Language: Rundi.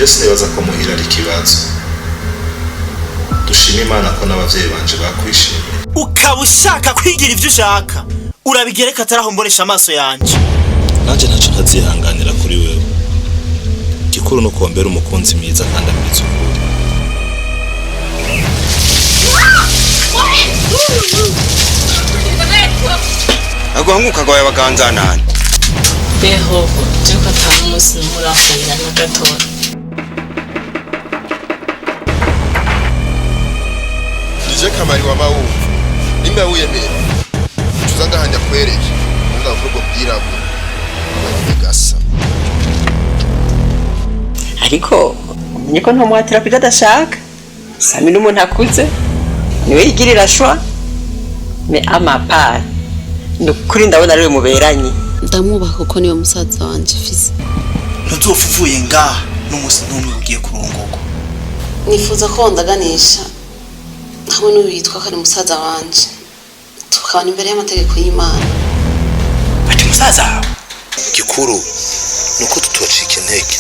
je sinibaza ko muhira ari ikibazo. Dushima Imana ko n'abavyeyi banje bakwishimiye. Ukaba ushaka kwigira ivyo ushaka urabigereka ataraho mbonesha amaso yanje. Nanje naco ntazihanganira kuri wewe. Gikuru no kumbera umukunzi mwiza kandi amwiza ukuri. Aguhanguka gwaye baganza nani? Beho cyuko atamusi murafungana na gatora. Nije kamari wa mawu. Nimba uyemera. Tuzanga hanja kwereke. Nga vugo bwirabo. Gasa. Ariko niko ntomwatira kwiga adashaka. Sami n'umuntu akuze. Niwe yigirira shwa. Me amapara. Nukuri ndabona ariwe muberanye. Ndamwubaha kuko niyo musaza wanje fise. Ntuzofuvuye ngaha n'umusi n'umwe ugiye kurongorwa. Nifuza ko ndaganisha hamwe n'uwitwa kari musaza wanje. Tukabana imbere y'amategeko y'Imana. Ati musaza Gikuru nuko tutocika intege.